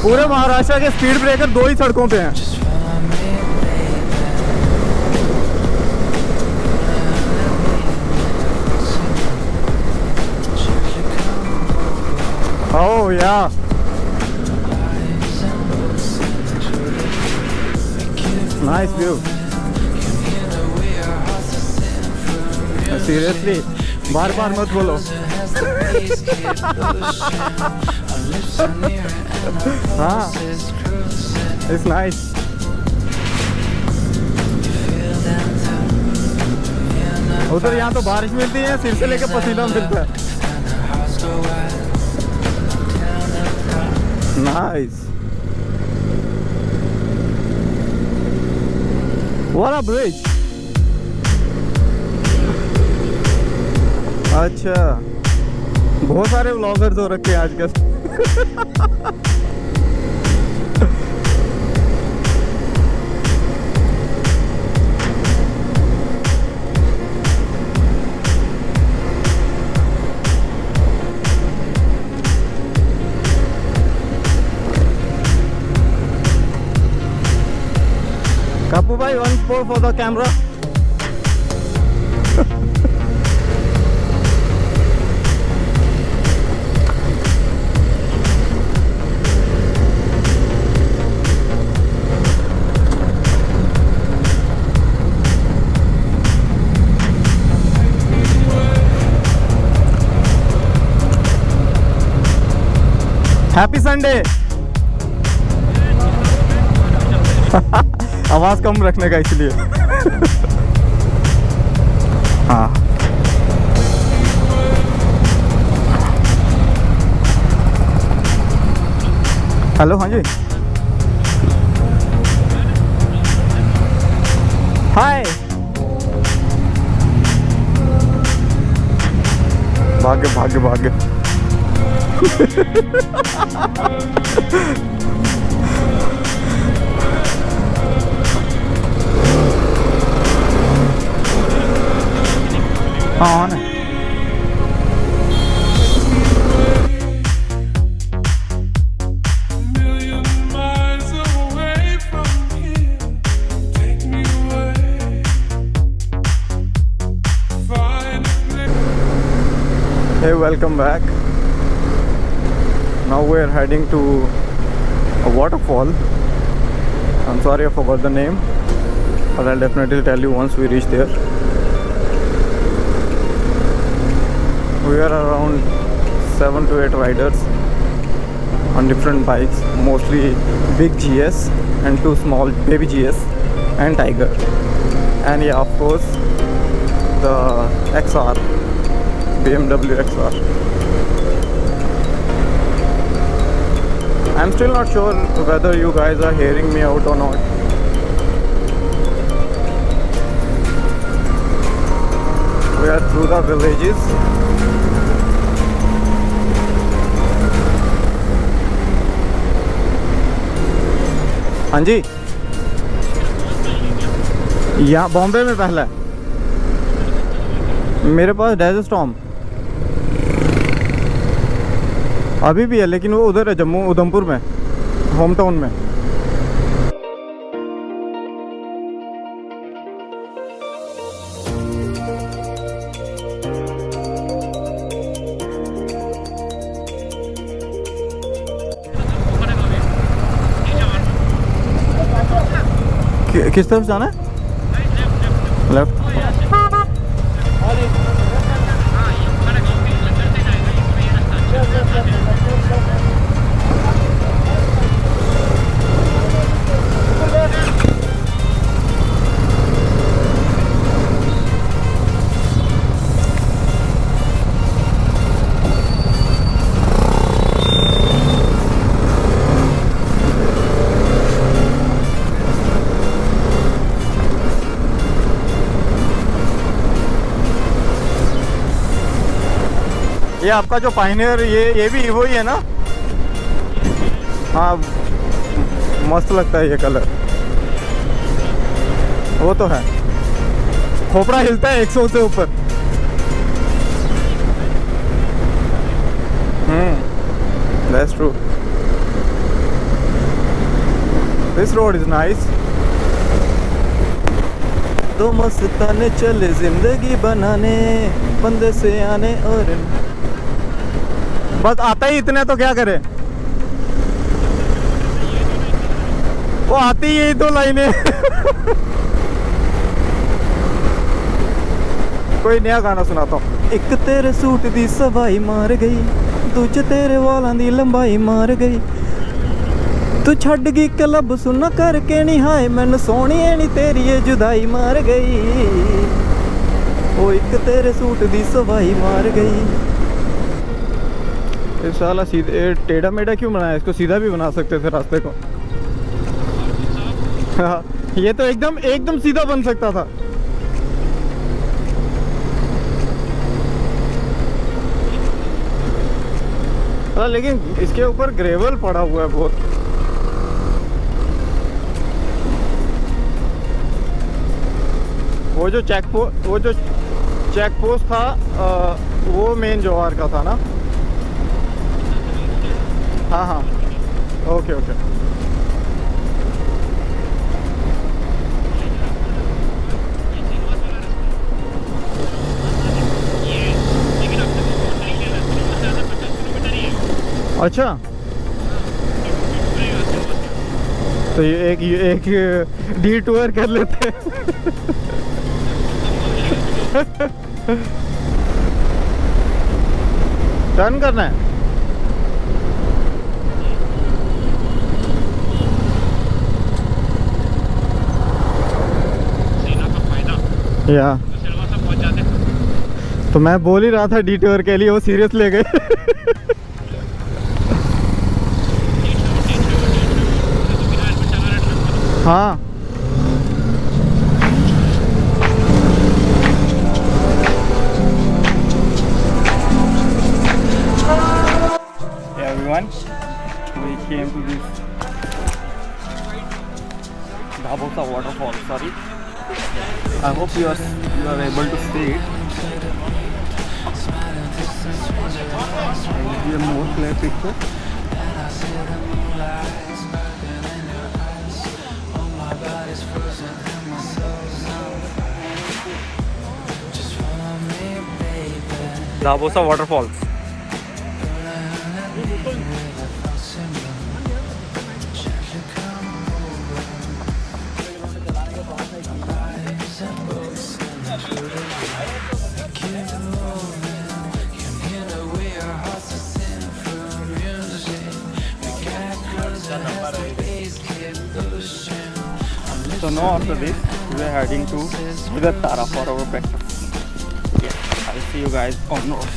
पूरे महाराष्ट्र के speed breaker 2 ही सड़कों पे हैं। Oh yeah. Nice view. Seriously, बार बार मत बोलो। हाँ, it's nice. उधर यहाँ तो बारिश मिलती है, सिर से लेके पसीना मिलता है। Nice. What a bridge. अच्छा, बहुत सारे व्लॉगर्स हो रखे हैं आजकल। Kapu bhai, one pour for the camera. Happy Sunday. आवाज कम रखने का इसलिए। हाँ, हेलो, हाँ जी, हाय। भाग्य भाग्य भाग्य। On. Hey, welcome back. Now we are heading to a waterfall. I'm sorry I forgot the name, but I'll definitely tell you once we reach there. We are around 7 to 8 riders on different bikes, mostly big GS and 2 small baby GS and Tiger, and yeah, of course the XR, BMW XR. I'm still not sure whether you guys are hearing me out or not. We are through the villages. हाँ जी, यहाँ बॉम्बे में पहला है मेरे पास desert storm. अभी भी है लेकिन वो उधर है, जम्मू उधमपुर में, होम टाउन में। किस तरफ जाना है? लेफ्ट। ये आपका जो पायनियर, ये भी वही है ना? हाँ, मस्त लगता है ये कलर। वो तो है, खोपड़ा हिलता है 100 से ऊपर। That's true. This road is nice. दो मस्ताने चले जिंदगी बनाने, बंदे से आने और बस आता ही इतने तो क्या करे। वो आती ही यही दो लाइनें। कोई नया गाना सुनाता हूँ। एक तेरे सूट दी सवाई मार गई, दूजे तेरे वालों दी लंबाई मार गई, तू छड़ गई क्लब सुन करके नहीं हाय, मैनू सोहनी नी तेरी ये जुदाई मार गई, ओ एक तेरे सूट दी सवाई मार गई। ये साला सीधे टेढ़ा मेढ़ा क्यों बनाया, इसको सीधा भी बना सकते थे रास्ते को। हाँ, ये तो एकदम सीधा बन सकता था। लेकिन इसके ऊपर ग्रेवल पड़ा हुआ है बहुत। वो जो चेक पोस्ट था वो मेन जवाहर का था ना। हाँ हाँ, ओके ओके। अच्छा, तो ये एक डी टूर कर लेते हैं। टर्न करना है। या तो मैं बोल ही रहा था डी टूर के लिए, वो सीरियस ले गए। हाँ everyone, we came to this Dhabosa Waterfall. Sorry, I hope you are able to see it. I will give a more clear picture. Dhabosa Waterfalls. So now after this, we are heading to Tara for our breakfast. Yeah, I'll see you guys on road.